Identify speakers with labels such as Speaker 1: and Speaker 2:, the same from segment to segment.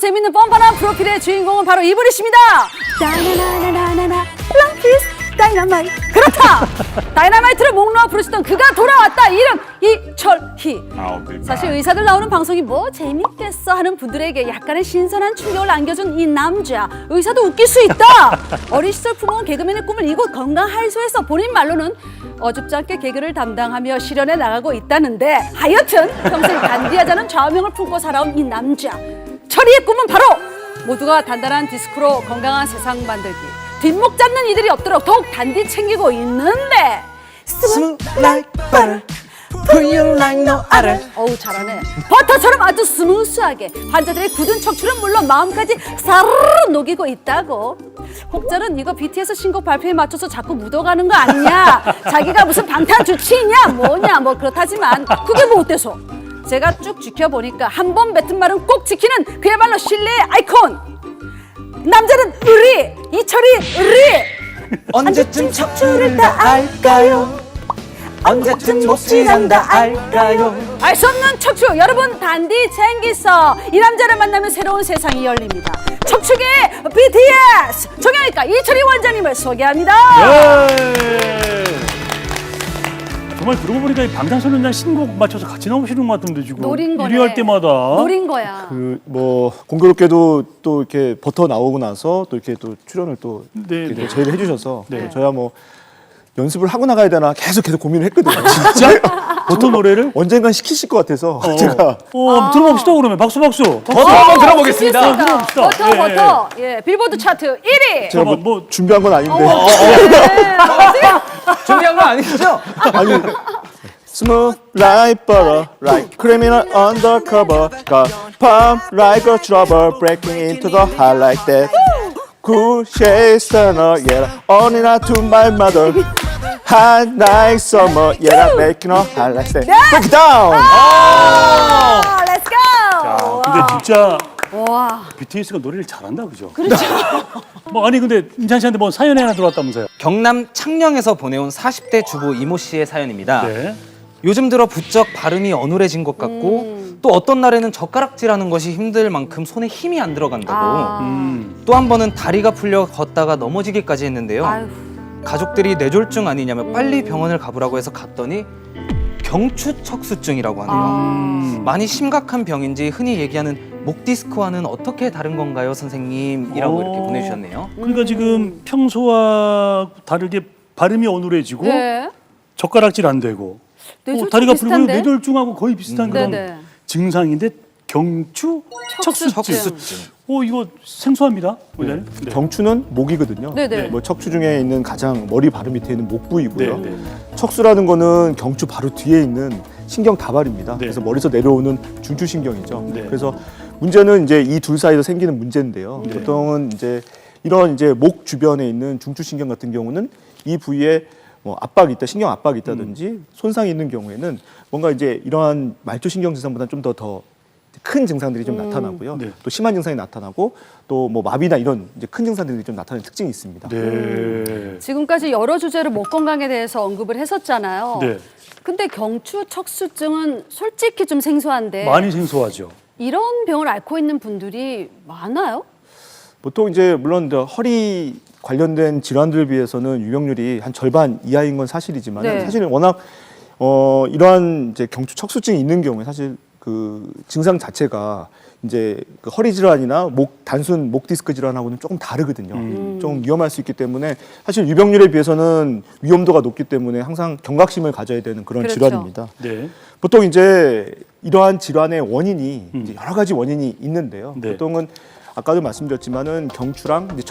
Speaker 1: 재밌는 뻔뻔한 프로필의 주인공은 바로 이분이십니다. 다나나나나나 람피스 다이너마이트. 그렇다. 다이너마이트를 목 놓아 부르시던 그가 돌아왔다. 이름 이철희. 사실 의사들 나오는 방송이 뭐 재밌겠어 하는 분들에게 약간의 신선한 충격을 안겨준 이 남자. 의사도 웃길 수 있다. 어린 시절 품어온 개그맨의 꿈을 이곳 건강하이소에서 본인 말로는 어줍지 않게 개그를 담당하며 실현해 나가고 있다는데, 하여튼 평생 단디하자는 좌우명을 품고 살아온 이 남자. 철이의 꿈은 바로 모두가 단단한 디스크로 건강한 세상 만들기. 뒷목 잡는 이들이 없도록 더욱 단디 챙기고 있는데,
Speaker 2: Smooth like butter, put you like no other.
Speaker 1: 어우 잘하네. 버터처럼 아주 스무스하게 환자들의 굳은 척추는 물론 마음까지 사르르 녹이고 있다고. 혹자는 이거 BTS 신곡 발표에 맞춰서 자꾸 묻어가는 거 아니냐, 자기가 무슨 방탄 주치의냐 뭐냐 뭐 그렇다지만 그게 뭐 어때서. 제가 쭉 지켜보니까 한 번 뱉은 말은 꼭 지키는 그야말로 신뢰의 아이콘. 남자는 의리, 이철이 의리.
Speaker 2: 언제쯤 척추를 다 알까요? 언제쯤 목질한 다 알까요?
Speaker 1: 알 수 없는 척추, 여러분 단디 챙기서 이 남자를 만나면 새로운 세상이 열립니다. 척추계 BTS 정형외과 이철희 원장님을 소개합니다.
Speaker 3: 정말 그러고 보니까 이 방탄소년단 신곡 맞춰서 같이 나오시는 것 같은데 지금
Speaker 1: 노린 거네.
Speaker 3: 1위 할 때마다
Speaker 1: 노린 거야.
Speaker 4: 뭐 공교롭게도 또 이렇게 버터 나오고 나서 또 이렇게 또 출연을 또
Speaker 3: 네,
Speaker 4: 이렇게
Speaker 3: 네.
Speaker 4: 제의를 해주셔서
Speaker 3: 네.
Speaker 4: 저야 뭐 연습을 하고 나가야 되나 계속 고민을 했거든요.
Speaker 3: 진짜? 어떤 노래를?
Speaker 4: 언젠간 시키실 것 같아서 제가
Speaker 3: 들어봅시다 그러면. 박수.
Speaker 2: 버터 한번 들어보겠습니다.
Speaker 3: 들어봅시다.
Speaker 1: 버터
Speaker 3: 예,
Speaker 1: 버터. 예, 빌보드 차트 1위.
Speaker 4: 제가 뭐 준비한 건 아닌데
Speaker 2: 준비한 거 아니죠?
Speaker 4: 아니 Smooth like butter, like criminal undercover, got pump like a trouble, breaking into the heart like that. Good shade stunner, yeah, only not to my mother. Hot like summer, yeah, making a heart like that. Break it down.
Speaker 1: Let's go.
Speaker 3: 근데 진짜
Speaker 1: 와.
Speaker 3: BTS가 노래를 잘한다, 그죠? 그렇죠. 뭐 아니 근데 임찬 씨한테 뭐 사연이 하나 들어왔다면서요?
Speaker 2: 경남 창녕에서 보내온 40대 주부 이모 씨의 사연입니다.
Speaker 3: 네.
Speaker 2: 요즘 들어 부쩍 발음이 어눌해진 것 같고 또 어떤 날에는 젓가락질하는 것이 힘들 만큼 손에 힘이 안 들어간다고. 또 한 번은 다리가 풀려 걷다가 넘어지기까지 했는데요.
Speaker 1: 아유.
Speaker 2: 가족들이 뇌졸중 아니냐며 빨리 병원을 가보라고 해서 갔더니 경추척수증이라고 하네요. 많이 심각한 병인지 흔히 얘기하는 목 디스크와는 어떻게 다른 건가요, 선생님?이라고 이렇게 보내주셨네요.
Speaker 3: 그러니까 지금 평소와 다르게 발음이 어눌해지고
Speaker 1: 네.
Speaker 3: 젓가락질 안 되고
Speaker 1: 뇌졸중
Speaker 3: 다리가 풀리고
Speaker 1: 비슷한데?
Speaker 3: 뇌졸중하고 거의 비슷한 그런
Speaker 1: 네네.
Speaker 3: 증상인데 경추 척수증. 이거 생소합니다. 원장님. 네.
Speaker 4: 경추는 목이거든요.
Speaker 1: 네네.
Speaker 4: 뭐 척추 중에 있는 가장 머리 바로 밑에 있는 목 부위고요.
Speaker 3: 네.
Speaker 4: 척수라는 거는 경추 바로 뒤에 있는 신경 다발입니다.
Speaker 3: 네.
Speaker 4: 그래서 머리에서 내려오는 중추신경이죠.
Speaker 3: 네.
Speaker 4: 그래서 문제는 이제 이 둘 사이에서 생기는 문제인데요.
Speaker 3: 네.
Speaker 4: 보통은 이제 이런 이제 목 주변에 있는 중추신경 같은 경우는 이 부위에 뭐 압박이 있다, 신경 압박이 있다든지 손상이 있는 경우에는 뭔가 이제 이러한 말초신경 증상보다 좀 더 큰 증상들이 좀 나타나고요.
Speaker 3: 네.
Speaker 4: 또 심한 증상이 나타나고 또 뭐 마비나 이런 이제 큰 증상들이 좀 나타나는 특징이 있습니다.
Speaker 3: 네.
Speaker 1: 지금까지 여러 주제로 목 건강에 대해서 언급을 했었잖아요.
Speaker 3: 네.
Speaker 1: 근데 경추 척수증은 솔직히 좀 생소한데
Speaker 3: 많이 생소하죠.
Speaker 1: 이런 병을 앓고 있는 분들이 많아요?
Speaker 4: 보통 이제 물론 이제 허리 관련된 질환들에 비해서는 유병률이 한 절반 이하인 건 사실이지만
Speaker 1: 네.
Speaker 4: 사실은 워낙 이러한 이제 경추 척수증이 있는 경우에 사실 그 증상 자체가 이제 그 허리 질환이나 단순 목 디스크 질환하고는 조금 다르거든요. 좀 위험할 수 있기 때문에 사실 유병률에 비해서는 위험도가 높기 때문에 항상 경각심을 가져야 되는 그런
Speaker 1: 그렇죠.
Speaker 4: 질환입니다.
Speaker 3: 네.
Speaker 4: 보통 이제 이러한 질환의 원인이 이제 여러 가지 원인이 있는데요.
Speaker 3: 네.
Speaker 4: 보통은 아까도 말씀드렸지만은 경추랑 이제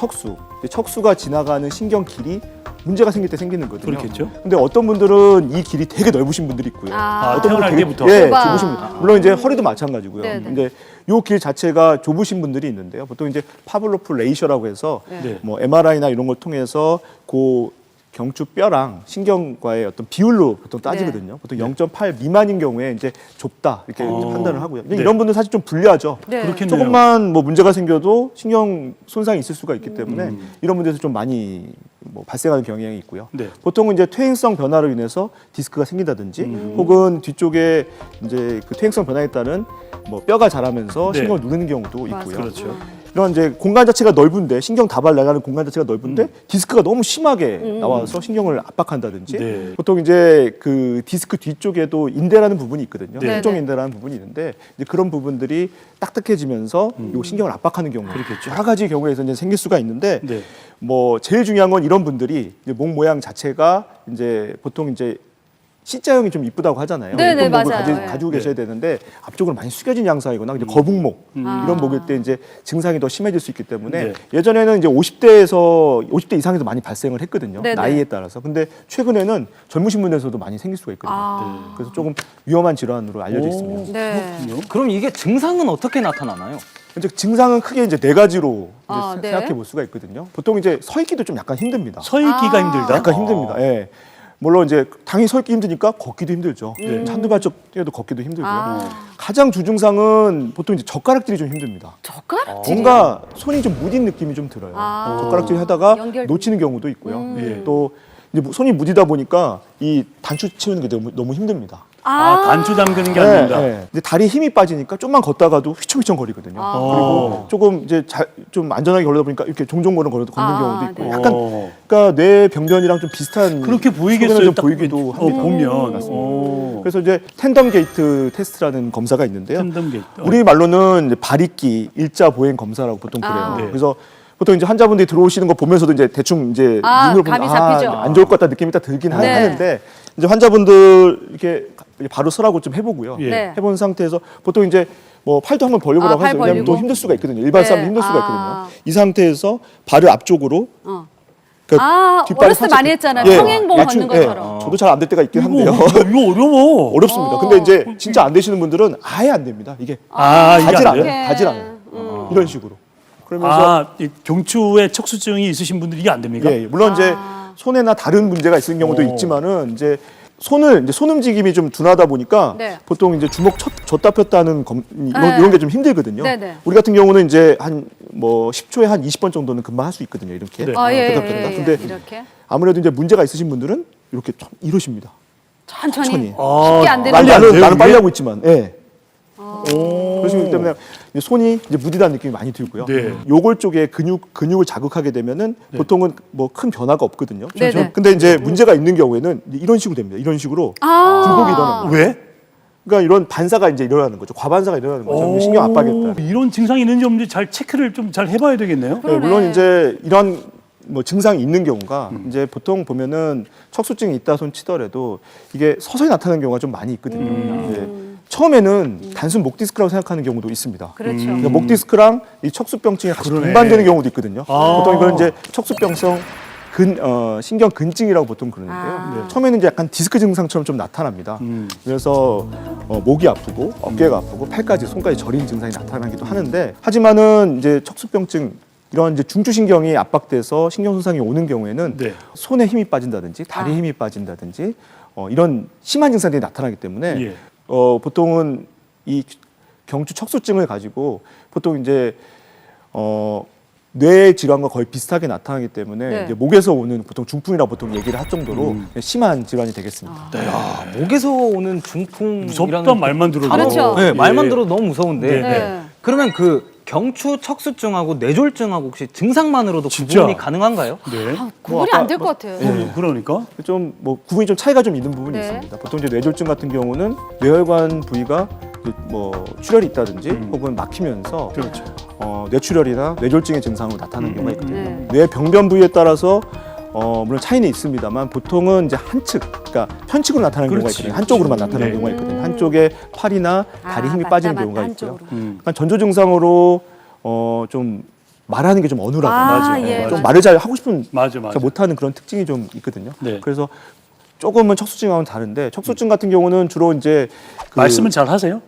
Speaker 4: 척수가 지나가는 신경 길이 문제가 생길 때 생기는 거거든요.
Speaker 3: 그렇겠죠.
Speaker 4: 근데 어떤 분들은 이 길이 되게 넓으신 분들이 있고요.
Speaker 1: 아.
Speaker 4: 어떤 분들은
Speaker 3: 태어날 때부터.
Speaker 4: 예,
Speaker 1: 좁아.
Speaker 4: 좁으신 분. 물론 이제 허리도 마찬가지고요.
Speaker 1: 네네.
Speaker 4: 근데 요 길 자체가 좁으신 분들이 있는데요. 보통 이제 파블로프 레이셔라고 해서
Speaker 3: 네.
Speaker 4: 뭐 MRI나 이런 걸 통해서 그 경추뼈랑 신경과의 어떤 비율로 보통 따지거든요. 보통 0.8 미만인 경우에 이제 좁다 이렇게 판단을 하고요. 근데
Speaker 3: 네.
Speaker 4: 이런 분들 사실 좀 불리하죠.
Speaker 1: 네.
Speaker 3: 그렇겠네요.
Speaker 4: 조금만 뭐 문제가 생겨도 신경 손상이 있을 수가 있기 때문에 이런 분들에서 좀 많이 뭐 발생하는 경향이 있고요.
Speaker 3: 네.
Speaker 4: 보통은 이제 퇴행성 변화로 인해서 디스크가 생긴다든지 혹은 뒤쪽에 이제 그 퇴행성 변화에 따른 뭐 뼈가 자라면서
Speaker 3: 네.
Speaker 4: 신경을 누르는 경우도
Speaker 1: 맞아요.
Speaker 4: 있고요.
Speaker 3: 그렇죠.
Speaker 4: 이런 이제 공간 자체가 넓은데 신경 다발 나가는 공간 자체가 넓은데 디스크가 너무 심하게 나와서 신경을 압박한다든지
Speaker 3: 네.
Speaker 4: 보통 이제 그 디스크 뒤쪽에도 인대라는 부분이 있거든요.
Speaker 3: 네.
Speaker 4: 통정 인대라는 부분이 있는데 이제 그런 부분들이 딱딱해지면서 요 신경을 압박하는 경우
Speaker 3: 그렇겠죠.
Speaker 4: 여러 가지 경우에서 이제 생길 수가 있는데
Speaker 3: 네.
Speaker 4: 뭐 제일 중요한 건 이런 분들이 이제 목 모양 자체가 이제 보통 이제 C자형이 좀 이쁘다고 하잖아요.
Speaker 1: 네네,
Speaker 4: 예쁜 목을
Speaker 1: 맞아요. 네.
Speaker 4: 가지고 계셔야 되는데 앞쪽으로 많이 숙여진 양상이거나 이제 거북목 이런 목일 때 이제 증상이 더 심해질 수 있기 때문에
Speaker 3: 네.
Speaker 4: 예전에는 이제 50대 이상에서 많이 발생을 했거든요.
Speaker 1: 네네.
Speaker 4: 나이에 따라서. 근데 최근에는 젊으신 분에서도 많이 생길 수가 있거든요.
Speaker 1: 아.
Speaker 4: 그래서 조금 위험한 질환으로 알려져 있습니다.
Speaker 1: 네.
Speaker 2: 그럼 이게 증상은 어떻게 나타나나요?
Speaker 4: 이제 증상은 크게 이제 네 가지로 이제
Speaker 1: 아, 네.
Speaker 4: 생각해 볼 수가 있거든요. 보통 이제 서 있기도 좀 약간 힘듭니다.
Speaker 3: 서 있기가 힘들다.
Speaker 4: 약간 힘듭니다. 예. 물론 이제 당연히 서 있기 힘드니까 걷기도 힘들죠. 한두 발짝 뛰어도 걷기도 힘들고요. 가장 주 증상은 보통 이제 젓가락질이 좀 힘듭니다.
Speaker 1: 젓가락질이요?
Speaker 4: 뭔가 손이 좀 무딘 느낌이 좀 들어요.
Speaker 1: 아.
Speaker 4: 젓가락질 하다가
Speaker 1: 연결-
Speaker 4: 놓치는 경우도 있고요.
Speaker 3: 예.
Speaker 4: 또 이제 손이 무디다 보니까 이 단추 치우는 게 너무 힘듭니다.
Speaker 3: 아, 단추 담그는 게 안
Speaker 4: 네,
Speaker 3: 된다.
Speaker 4: 네. 근데 다리에 힘이 빠지니까 좀만 걷다가도 휘청휘청 거리거든요.
Speaker 1: 아.
Speaker 4: 그리고 조금 이제 좀 안전하게 걸다 보니까 이렇게 종종 걷는
Speaker 1: 아,
Speaker 4: 경우도 있고
Speaker 1: 네.
Speaker 4: 약간
Speaker 3: 어.
Speaker 4: 그러니까 뇌 병변이랑 좀 비슷한
Speaker 3: 그렇게 보이겠어요.
Speaker 4: 좀
Speaker 3: 딱
Speaker 4: 보이기도 합니다.
Speaker 3: 보면.
Speaker 4: 맞습니다.
Speaker 3: 오.
Speaker 4: 그래서 이제 텐덤 게이트 테스트라는 검사가 있는데요.
Speaker 3: 텐덤 게이트.
Speaker 4: 우리 말로는 이제 발익기 일자 보행 검사라고 보통 그래요.
Speaker 1: 아.
Speaker 3: 네.
Speaker 4: 그래서 보통 이제 환자분들이 들어오시는 거 보면서도 이제 대충 이제
Speaker 1: 아,
Speaker 4: 눈으로
Speaker 1: 감이
Speaker 4: 보면
Speaker 1: 잡히죠.
Speaker 4: 안 좋을 것 같다 느낌이 딱 들긴
Speaker 1: 네.
Speaker 4: 하는데 이제 환자분들 이렇게 바로 서라고 좀 해보고요.
Speaker 3: 예.
Speaker 1: 네.
Speaker 4: 해본 상태에서 보통 이제 뭐 팔도 한번 벌려보라고
Speaker 1: 팔
Speaker 4: 하죠. 왜냐면
Speaker 1: 벌리고.
Speaker 4: 또 힘들 수가 있거든요. 일반
Speaker 1: 네.
Speaker 4: 사람은 힘들 수가
Speaker 1: 아.
Speaker 4: 있거든요. 이 상태에서 발을 앞쪽으로 그러니까
Speaker 1: 아,
Speaker 4: 뒷발을
Speaker 1: 어렸을 때
Speaker 4: 살짝
Speaker 1: 많이 했잖아요.
Speaker 4: 예,
Speaker 1: 평행봉
Speaker 4: 맞춤,
Speaker 1: 걷는 것처럼.
Speaker 4: 저도 잘 안 될 때가 있긴 한데요.
Speaker 3: 이거 어려워.
Speaker 4: 어렵습니다. 근데 이제 진짜 안 되시는 분들은 아예 안 됩니다. 이게
Speaker 3: 아, 이게
Speaker 4: 가질
Speaker 3: 안 돼요?
Speaker 4: 않아요. 가질 않아요. 이런 식으로. 그러면서
Speaker 3: 아, 이 경추에 척수증이 있으신 분들이 이게 안 됩니까?
Speaker 4: 예, 물론 이제 손에나 다른 문제가 있는 경우도
Speaker 3: 오.
Speaker 4: 있지만은 이제 손 움직임이 좀 둔하다 보니까
Speaker 1: 네.
Speaker 4: 보통 이제 주먹 줬다 폈다 하는 이런 게 좀 힘들거든요.
Speaker 1: 네네.
Speaker 4: 우리 같은 경우는 이제 한 뭐 10초에 한 20번 정도는 금방 할 수 있거든요. 이렇게.
Speaker 3: 네.
Speaker 1: 아, 예,
Speaker 4: 폈다
Speaker 1: 예,
Speaker 4: 폈다.
Speaker 1: 예,
Speaker 4: 근데
Speaker 1: 이렇게
Speaker 4: 아무래도 이제 문제가 있으신 분들은 이렇게 좀 이러십니다.
Speaker 1: 천천히.
Speaker 3: 아,
Speaker 1: 쉽게 안 되는
Speaker 3: 빨리 안 돼요,
Speaker 4: 나는
Speaker 3: 이게?
Speaker 4: 빨리 하고 있지만, 예.
Speaker 3: 오.
Speaker 4: 그렇기 때문에 이제 손이 이제 무디다는 느낌이 많이 들고요.
Speaker 3: 네.
Speaker 4: 요골 쪽에 근육을 자극하게 되면은 보통은 뭐 큰 변화가 없거든요.
Speaker 1: 네네.
Speaker 4: 근데 이제 문제가 있는 경우에는 이제 이런 식으로 됩니다. 이런 식으로 굴곡이 일어나는 거예요.
Speaker 3: 왜?
Speaker 4: 그러니까 이런 반사가 이제 일어나는 거죠. 과반사가 일어나는 거죠. 신경 압박에 따라.
Speaker 3: 이런 증상이 있는지 없는지 잘 체크를 좀 잘 해봐야 되겠네요.
Speaker 4: 네, 물론 이제 이런 뭐 증상이 있는 경우가 이제 보통 보면은 척수증이 있다 손 치더라도 이게 서서히 나타나는 경우가 좀 많이 있거든요. 이제 처음에는 단순 목 디스크라고 생각하는 경우도 있습니다.
Speaker 1: 그렇죠.
Speaker 4: 그러니까 목 디스크랑 이 척수병증이 같이
Speaker 3: 그러네.
Speaker 4: 동반되는 경우도 있거든요.
Speaker 3: 아.
Speaker 4: 보통 이건 이제 척수병성 신경 근증이라고 보통 그러는데요.
Speaker 1: 아. 네.
Speaker 4: 처음에는 이제 약간 디스크 증상처럼 좀 나타납니다. 그래서 목이 아프고 어깨가 아프고 팔까지 손까지 저린 증상이 나타나기도 하는데 하지만은 이제 척수병증 이런 이제 중추신경이 압박돼서 신경 손상이 오는 경우에는
Speaker 3: 네.
Speaker 4: 손에 힘이 빠진다든지 다리에 힘이 빠진다든지 이런 심한 증상들이 나타나기 때문에
Speaker 3: 예.
Speaker 4: 보통은 이 경추 척수증을 가지고 보통 이제 뇌 질환과 거의 비슷하게 나타나기 때문에
Speaker 1: 네.
Speaker 4: 이제 목에서 오는 보통 중풍이라 보통 얘기를 할 정도로 심한 질환이 되겠습니다.
Speaker 2: 야, 목에서 오는 중풍이라는
Speaker 3: 무섭단 말만 들어도.
Speaker 1: 그렇죠.
Speaker 2: 네,
Speaker 3: 예.
Speaker 2: 말만 들어도 너무 무서운데.
Speaker 3: 네.
Speaker 1: 네.
Speaker 2: 그러면 그 경추 척수증하고 뇌졸중하고 혹시 증상만으로도
Speaker 3: 진짜?
Speaker 2: 구분이 가능한가요?
Speaker 3: 네.
Speaker 1: 아, 구분이
Speaker 4: 아까
Speaker 1: 안 될 것 같아요.
Speaker 3: 그러니까.
Speaker 4: 좀 뭐 구분이 좀 차이가 좀 있는 부분이
Speaker 1: 네.
Speaker 4: 있습니다. 보통 이제 뇌졸중 같은 경우는 뇌혈관 부위가 뭐 출혈이 있다든지 혹은 막히면서
Speaker 3: 그렇죠.
Speaker 4: 뇌출혈이나 뇌졸중의 증상으로 나타나는 경우가 있거든요.
Speaker 1: 네.
Speaker 4: 뇌 병변 부위에 따라서 물론 차이는 있습니다만 보통은 이제 한측, 그러니까 편측으로 나타나는 경우가
Speaker 3: 그렇지.
Speaker 4: 있거든요. 한쪽으로만 나타나는
Speaker 3: 네.
Speaker 4: 경우가 있거든요. 한쪽에 팔이나 다리 힘이
Speaker 1: 맞다,
Speaker 4: 빠지는
Speaker 1: 맞다,
Speaker 4: 경우가
Speaker 1: 한쪽으로.
Speaker 4: 있고요. 그러니까 전조 증상으로 좀 말하는 게 좀 어눌하고
Speaker 1: 아, 예,
Speaker 4: 좀
Speaker 1: 맞아요.
Speaker 4: 말을 잘 하고 싶은
Speaker 3: 맞아.
Speaker 4: 잘 못하는 그런 특징이 좀 있거든요.
Speaker 3: 네.
Speaker 4: 그래서 조금은 척수증하고는 다른데 척수증 같은 경우는 주로 이제
Speaker 3: 말씀은 잘 하세요?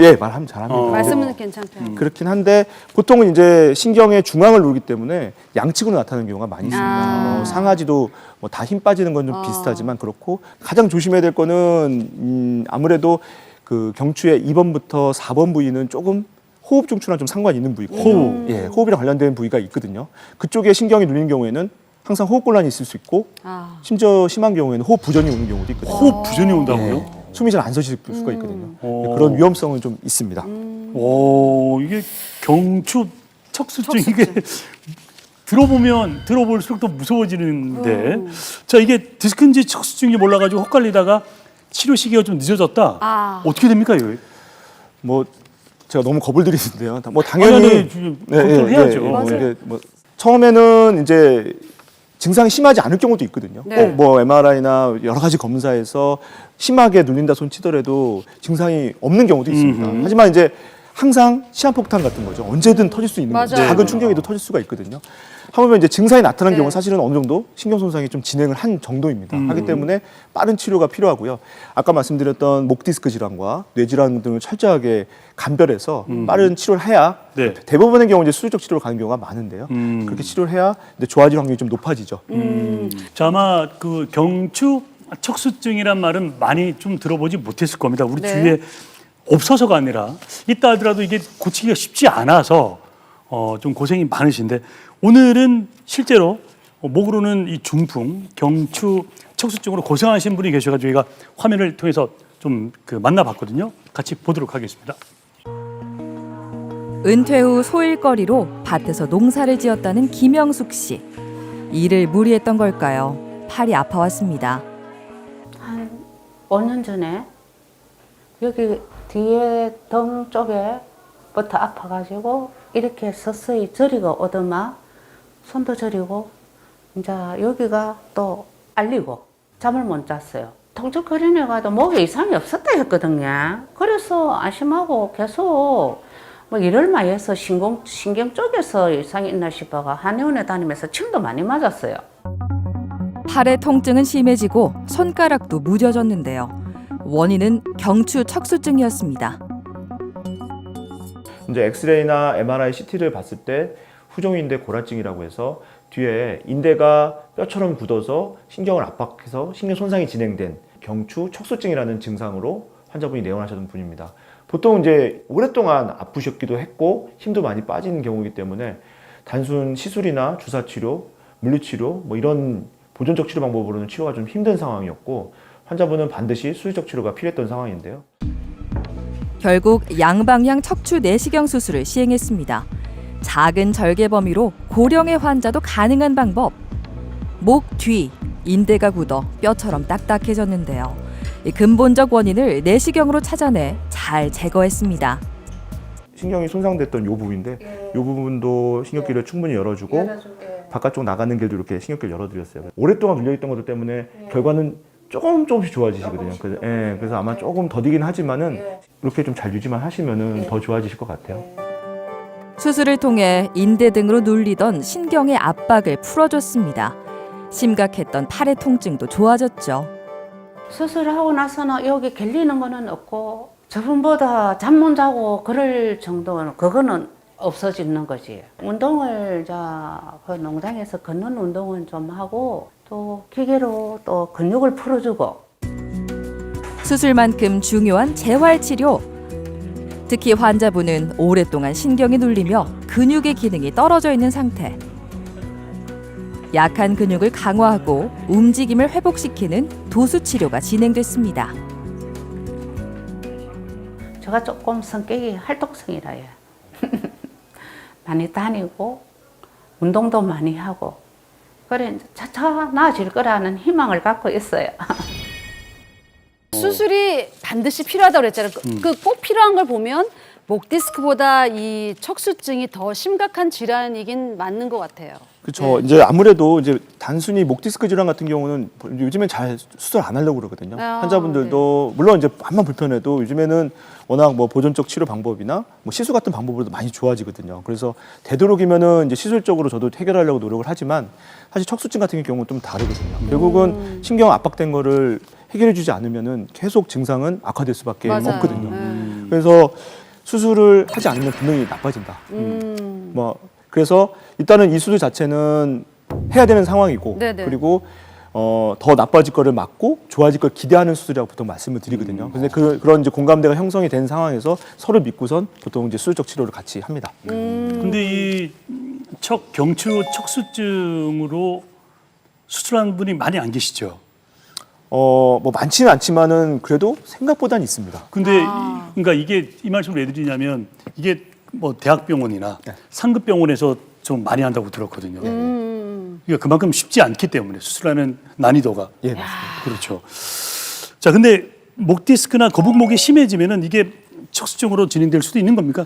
Speaker 4: 예, 말하면 잘합니다.
Speaker 1: 말씀은 괜찮대요.
Speaker 4: 그렇긴 한데 보통은 이제 신경의 중앙을 누르기 때문에 양측으로 나타나는 경우가 많이 있습니다. 상하지도 뭐 다 힘 빠지는 건 좀 비슷하지만 그렇고 가장 조심해야 될 거는 아무래도 그 경추의 2번부터 4번 부위는 조금 호흡 중추랑 좀 상관이 있는 부위고 예, 호흡이랑 관련된 부위가 있거든요. 그쪽에 신경이 눌리는 경우에는 항상 호흡 곤란이 있을 수 있고 심지어 심한 경우에는 호흡 부전이 오는 경우도 있거든요.
Speaker 3: 호흡 부전이 온다고요?
Speaker 4: 예, 숨이 잘 안 서실 수가 있거든요. 예, 그런 위험성은 좀 있습니다.
Speaker 3: 오, 이게 경추 척수증 이게 들어볼수록 더 무서워지는데 자 이게 디스크인지 척수증인지 몰라가지고 헛갈리다가 치료 시기가 좀 늦어졌다. 어떻게 됩니까 이거?
Speaker 4: 뭐 제가 너무 겁을 들이는데요. 뭐 당연히
Speaker 3: 걱정해야죠.
Speaker 4: 이게 뭐 처음에는 이제 증상이 심하지 않을 경우도 있거든요.
Speaker 1: 네.
Speaker 4: 꼭 뭐 MRI나 여러 가지 검사에서 심하게 눌린다 손 치더라도 증상이 없는 경우도 있습니다. 하지만 이제 항상 시한폭탄 같은 거죠. 언제든 터질 수 있는 거죠.
Speaker 1: 맞아요.
Speaker 4: 작은 충격에도 터질 수가 있거든요. 하물며 이제 증상이 나타난
Speaker 1: 네.
Speaker 4: 경우는 사실은 어느 정도 신경 손상이 좀 진행을 한 정도입니다. 하기 때문에 빠른 치료가 필요하고요. 아까 말씀드렸던 목 디스크 질환과 뇌 질환 등을 철저하게 감별해서 빠른 치료를 해야
Speaker 3: 네.
Speaker 4: 대부분의 경우 이제 수술적 치료를 가는 경우가 많은데요. 그렇게 치료를 해야 이제 좋아질 확률이 좀 높아지죠.
Speaker 3: 자 아마 그 경추 척수증이란 말은 많이 좀 들어보지 못했을 겁니다. 우리
Speaker 1: 네.
Speaker 3: 주위에 없어서가 아니라 있다 하더라도 이게 고치기가 쉽지 않아서 좀 고생이 많으신데 오늘은 실제로 목으로는 이 중풍, 경추, 척수증으로 고생하신 분이 계셔가지고 저희가 화면을 통해서 좀 그 만나봤거든요. 같이 보도록 하겠습니다.
Speaker 5: 은퇴 후 소일거리로 밭에서 농사를 지었다는 김영숙 씨. 일을 무리했던 걸까요? 팔이 아파왔습니다.
Speaker 6: 한 5년 전에 여기 뒤에 등 쪽에부터 아파가지고 이렇게 서서히 저리가 오더만 손도 저리고 이제 여기가 또 알리고 잠을 못 잤어요. 통증거리네 가도 목에 이상이 없었다 했거든요. 그래서 안심하고 계속 뭐 일을 많이 해서 신경 쪽에서 이상이 있나 싶어가 한의원에 다니면서 침도 많이 맞았어요.
Speaker 5: 팔의 통증은 심해지고 손가락도 무뎌졌는데요. 원인은 경추 척수증이었습니다.
Speaker 4: 이제 엑스레이나 MRI, CT를 봤을 때 후종인대 고라증이라고 해서 뒤에 인대가 뼈처럼 굳어서 신경을 압박해서 신경 손상이 진행된 경추 척수증이라는 증상으로 환자분이 내원하셨던 분입니다. 보통 이제 오랫동안 아프셨기도 했고 힘도 많이 빠지는 경우이기 때문에 단순 시술이나 주사 치료, 물리치료 뭐 이런 보존적 치료 방법으로는 치료가 좀 힘든 상황이었고 환자분은 반드시 수술적 치료가 필요했던 상황인데요. 결국
Speaker 5: 양방향 척추 내시경 수술을 시행했습니다. 작은 절개 범위로 고령의 환자도 가능한 방법. 목 뒤, 인대가 굳어 뼈처럼 딱딱해졌는데요. 이 근본적 원인을 내시경으로 찾아내 잘 제거했습니다.
Speaker 4: 신경이 손상됐던 이 부분인데 이 부분도 신경길을 충분히 열어주고 바깥쪽 나가는 길도 이렇게 신경길 열어드렸어요. 오랫동안 눌려있던 것들 때문에 결과는 조금씩 좋아지시거든요. 그래서 아마 조금 더디긴 하지만은 이렇게 좀 잘 유지만 하시면은 더 좋아지실 것 같아요.
Speaker 5: 수술을 통해 인대 등으로 눌리던 신경의 압박을 풀어줬습니다. 심각했던 팔의 통증도 좋아졌죠.
Speaker 6: 수술하고 나서는 여기 결리는 거는 없고 저번보다 잠 못 자고 그럴 정도는 그거는 없어지는 거지. 운동을 그 농장에서 걷는 운동은 좀 하고 또 기계로 또 근육을 풀어주고.
Speaker 5: 수술만큼 중요한 재활치료. 특히 환자분은 오랫동안 신경이 눌리며 근육의 기능이 떨어져 있는 상태. 약한 근육을 강화하고 움직임을 회복시키는 도수치료가 진행됐습니다.
Speaker 6: 제가 조금 성격이 활동성이라 해요. 많이 다니고 운동도 많이 하고 그래 차차 나아질 거라는 희망을 갖고 있어요.
Speaker 1: 수술이 반드시 필요하다고 그랬잖아요. 그 꼭 필요한 걸 보면 목 디스크보다 이 척수증이 더 심각한 질환이긴 맞는 것 같아요.
Speaker 4: 그렇죠. 이제 아무래도 이제 단순히 목 디스크 질환 같은 경우는 요즘엔 잘 수술 안 하려고 그러거든요. 환자분들도 물론 이제 암만 불편해도 요즘에는 워낙 뭐 보존적 치료 방법이나 뭐 시술 같은 방법으로도 많이 좋아지거든요. 그래서 되도록이면은 이제 시술적으로 저도 해결하려고 노력을 하지만 사실 척수증 같은 경우는 좀 다르거든요. 결국은 신경 압박된 거를 해결해주지 않으면은 계속 증상은 악화될 수밖에
Speaker 1: 맞아요.
Speaker 4: 없거든요. 그래서 수술을 하지 않으면 분명히 나빠진다. 뭐 그래서 일단은 이 수술 자체는 해야 되는 상황이고
Speaker 1: 네네.
Speaker 4: 그리고 더 나빠질 거를 막고 좋아질 걸 기대하는 수술이라고 보통 말씀을 드리거든요. 근데 그런 이제 공감대가 형성이 된 상황에서 서로 믿고선 보통 이제 수술적 치료를 같이 합니다.
Speaker 3: 근데 이 경추 척수증으로 수술하는 분이 많이 안 계시죠?
Speaker 4: 뭐 많지는 않지만은 그래도 생각보다는 있습니다.
Speaker 3: 근데 그러니까 이게 이 말씀을 왜 드리냐면 이게 뭐 대학병원이나
Speaker 4: 네.
Speaker 3: 상급병원에서 좀 많이 한다고 들었거든요. 그러니까 그만큼 쉽지 않기 때문에 수술하는 난이도가.
Speaker 4: 예, 맞습니다.
Speaker 3: 그렇죠. 자, 근데 목 디스크나 거북목이 심해지면은 이게 척수증으로 진행될 수도 있는 겁니까?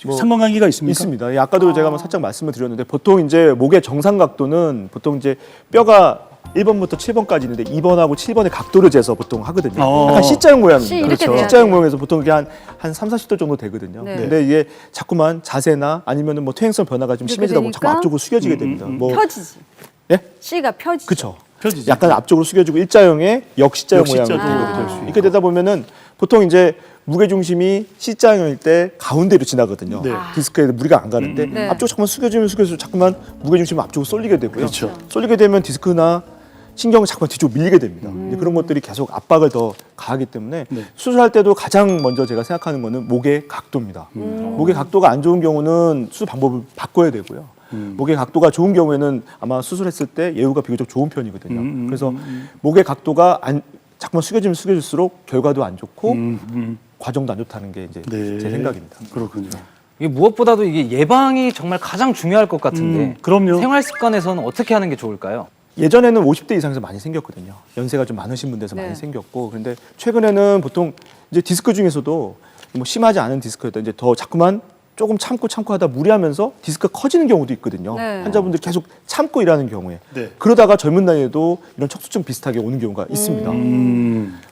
Speaker 4: 뭐
Speaker 3: 상관관계가 있습니까?
Speaker 4: 있습니다. 예, 아까도 제가 살짝 말씀을 드렸는데 보통 이제 목의 정상 각도는 보통 이제 뼈가 1번부터 7번까지 있는데 2번하고 7번의 각도를 재서 보통 하거든요. 약간 C자형 모양입니다.
Speaker 1: C 이렇게 돼야
Speaker 4: C자형
Speaker 1: 돼요.
Speaker 4: 모양에서 보통 이게 한 3, 40도 정도 되거든요.
Speaker 1: 네.
Speaker 4: 근데 이게 자꾸만 자세나 아니면은 뭐 퇴행성 변화가 좀
Speaker 1: 이렇게
Speaker 4: 심해지다 보면 자꾸
Speaker 1: 되니까
Speaker 4: 앞쪽으로 숙여지게 됩니다. 뭐
Speaker 1: 펴지지.
Speaker 4: 예?
Speaker 1: C가 펴지지.
Speaker 4: 그렇죠.
Speaker 3: 펴지지.
Speaker 4: 약간 앞쪽으로 숙여지고 일자형의 역C자형
Speaker 3: 역C자
Speaker 4: 모양으로
Speaker 3: 정도
Speaker 4: 되거든요.
Speaker 3: 될수 있고.
Speaker 4: 이렇게 되다 보면은 보통 이제 무게 중심이 C자형일 때 가운데로 지나거든요.
Speaker 3: 네.
Speaker 4: 디스크에 무리가 안 가는데
Speaker 1: 네.
Speaker 4: 앞쪽 자꾸만 숙여지면 숙여서 자꾸만 무게 중심이 앞쪽으로 쏠리게 되고요.
Speaker 3: 그렇죠.
Speaker 4: 쏠리게 되면 디스크나 신경이 자꾸만 뒤쪽으로 밀리게 됩니다. 이제 그런 것들이 계속 압박을 더 가하기 때문에
Speaker 3: 네.
Speaker 4: 수술할 때도 가장 먼저 제가 생각하는 거는 목의 각도입니다. 목의 각도가 안 좋은 경우는 수술 방법을 바꿔야 되고요. 목의 각도가 좋은 경우에는 아마 수술했을 때 예후가 비교적 좋은 편이거든요. 그래서 목의 각도가 자꾸만 숙여지면 숙여질수록 결과도 안 좋고 과정도 안 좋다는 게 이제
Speaker 3: 네.
Speaker 4: 제 생각입니다.
Speaker 3: 그렇군요.
Speaker 2: 이게 무엇보다도 이게 예방이 정말 가장 중요할 것 같은데
Speaker 3: 그럼요.
Speaker 2: 생활 습관에서는 어떻게 하는 게 좋을까요?
Speaker 4: 예전에는 50대 이상에서 많이 생겼거든요. 연세가 좀 많으신 분들에서
Speaker 1: 네.
Speaker 4: 많이 생겼고, 그런데 최근에는 보통 이제 디스크 중에서도 뭐 심하지 않은 디스크였다 이제 더 자꾸만 조금 참고 하다 무리하면서 디스크가 커지는 경우도 있거든요.
Speaker 1: 네.
Speaker 4: 환자분들이 계속 참고 일하는 경우에
Speaker 3: 네.
Speaker 4: 그러다가 젊은 나이에도 이런 척수증 비슷하게 오는 경우가 있습니다.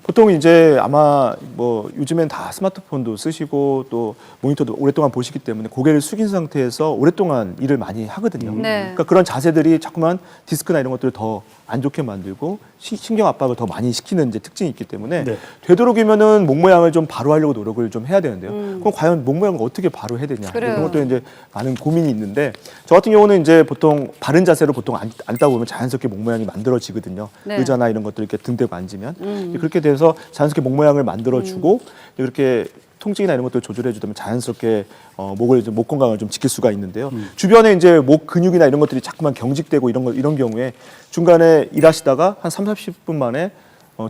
Speaker 4: 보통 이제 아마 뭐 요즘엔 다 스마트폰도 쓰시고 또 모니터도 오랫동안 보시기 때문에 고개를 숙인 상태에서 오랫동안 일을 많이 하거든요.
Speaker 1: 네.
Speaker 4: 그러니까 그런 자세들이 자꾸만 디스크나 이런 것들을 더 안 좋게 만들고 신경 압박을 더 많이 시키는 이제 특징이 있기 때문에
Speaker 3: 네.
Speaker 4: 되도록이면은 목 모양을 좀 바로 하려고 노력을 좀 해야 되는데요. 그럼 과연 목 모양을 어떻게 바로 해야 되냐
Speaker 1: 그래요.
Speaker 4: 그런 것도 이제 많은 고민이 있는데 저 같은 경우는 이제 보통 바른 자세로 보통 앉다 보면 자연스럽게 목 모양이 만들어지거든요.
Speaker 1: 네.
Speaker 4: 의자나 이런 것들 이렇게 등 대고 앉으면 그렇게 돼서 자연스럽게 목 모양을 만들어주고 이렇게 통증이나 이런 것들을 조절해 주다면 자연스럽게 목 건강을 좀 지킬 수가 있는데요. 주변에 이제 목 근육이나 이런 것들이 자꾸만 경직되고 이런 경우에 중간에 일하시다가 한 3, 40분 만에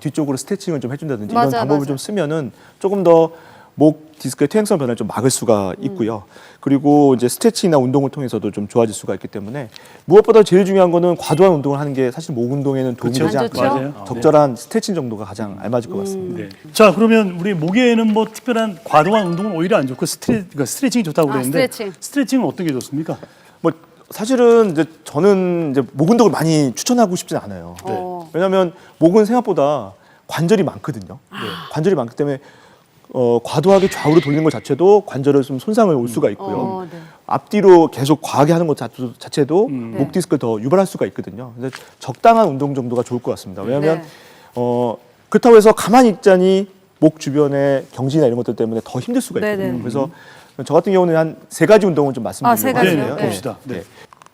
Speaker 4: 뒤쪽으로 스트레칭을 좀 해준다든지 이런
Speaker 1: 맞아,
Speaker 4: 방법을
Speaker 1: 맞아.
Speaker 4: 좀 쓰면은 조금 더 목 디스크의 퇴행성 변화를 좀 막을 수가 있고요. 그리고 이제 스트레칭이나 운동을 통해서도 좀 좋아질 수가 있기 때문에 무엇보다 제일 중요한 거는 과도한 운동을 하는 게 사실 목 운동에는 도움이
Speaker 3: 그렇죠.
Speaker 4: 되지
Speaker 1: 안
Speaker 4: 않고
Speaker 1: 좋죠?
Speaker 3: 맞아요.
Speaker 4: 적절한 스트레칭 정도가 가장 알맞을 것 같습니다.
Speaker 3: 네. 자, 그러면 우리 목에는 뭐 특별한 과도한 운동은 오히려 안 좋고 그러니까 스트레칭이 좋다고 그랬는데
Speaker 1: 스트레칭.
Speaker 3: 은 어떤 게 좋습니까?
Speaker 4: 뭐 사실은 이제 저는 이제 목 운동을 많이 추천하고 싶진 않아요. 왜냐하면 목은 생각보다 관절이 많거든요. 관절이 많기 때문에 과도하게 좌우로 돌리는 것 자체도 관절에 좀 손상을 올 수가 있고요.
Speaker 1: 네.
Speaker 4: 앞뒤로 계속 과하게 하는 것 자체도 목 디스크를 더 유발할 수가 있거든요. 근데 적당한 운동 정도가 좋을 것 같습니다. 왜냐하면
Speaker 1: 네.
Speaker 4: 그렇다고 해서 가만히 있자니 목 주변의 경직이나 이런 것들 때문에 더 힘들 수가 있거든요.
Speaker 1: 네네.
Speaker 4: 그래서 저 같은 경우는 한 3가지 운동을 좀
Speaker 1: 세
Speaker 4: 말씀드리려고
Speaker 1: 가지요?
Speaker 4: 하는데요.
Speaker 1: 네.
Speaker 3: 봅시다. 네.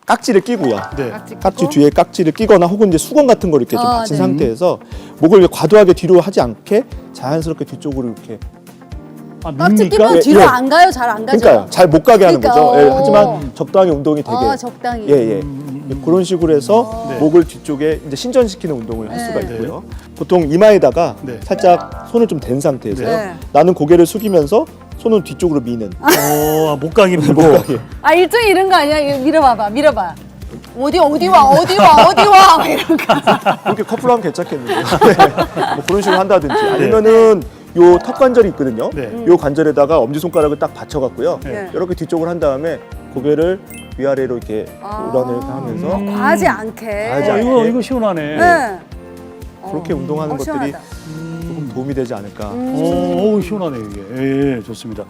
Speaker 4: 깍지를 끼고요.
Speaker 3: 네.
Speaker 4: 깍지 뒤에 깍지를 끼거나 혹은 이제 수건 같은 걸 이렇게 좀 받친
Speaker 1: 네.
Speaker 4: 상태에서 목을 과도하게 뒤로 하지 않게 자연스럽게 뒤쪽으로 이렇게
Speaker 1: 깍지
Speaker 3: 밉니까?
Speaker 1: 끼면
Speaker 4: 예,
Speaker 1: 뒤로
Speaker 4: 예.
Speaker 1: 안 가요? 잘 안 가죠?
Speaker 4: 그러니까요. 잘 못 가게 하는
Speaker 1: 그러니까,
Speaker 4: 거죠. 예,
Speaker 1: 오.
Speaker 4: 하지만 적당히 운동이 되게
Speaker 1: 적당히.
Speaker 4: 예. 그런 식으로 해서
Speaker 3: 네.
Speaker 4: 목을 뒤쪽에 이제 신전시키는 운동을 할 수가
Speaker 1: 네.
Speaker 4: 있고요. 보통 이마에다가
Speaker 3: 네.
Speaker 4: 살짝 손을 좀 댄 상태에서요.
Speaker 1: 네.
Speaker 4: 나는 고개를 숙이면서 손은 뒤쪽으로 미는.
Speaker 3: 목강이 밀고.
Speaker 1: 아 일종의 이런 거 아니야? 이거 밀어봐. 어디 와 막 이런 거.
Speaker 4: 그렇게 커플로 하면 괜찮겠는데. 네. 뭐 그런 식으로 한다든지 아니면은 요 턱 관절이 있거든요.
Speaker 3: 네.
Speaker 4: 요 관절에다가 엄지 손가락을 딱 받쳐갖고요.
Speaker 1: 네.
Speaker 4: 이렇게 뒤쪽으로 한 다음에 고개를 위아래로 이렇게 우러내게 하면서
Speaker 1: 과하지 않게.
Speaker 4: 과하지 않게.
Speaker 3: 이거 시원하네.
Speaker 1: 네.
Speaker 4: 그렇게 운동하는 것들이
Speaker 1: 시원하다.
Speaker 4: 조금 도움이 되지 않을까.
Speaker 3: 시원하네 이게. 예, 좋습니다.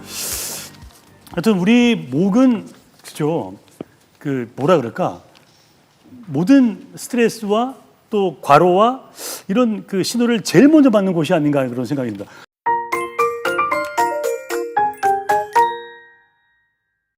Speaker 3: 하여튼 우리 목은 그죠. 그 뭐라 그럴까? 모든 스트레스와 또 과로와 이런 그 신호를 제일 먼저 받는 곳이 아닌가 그런 생각입니다.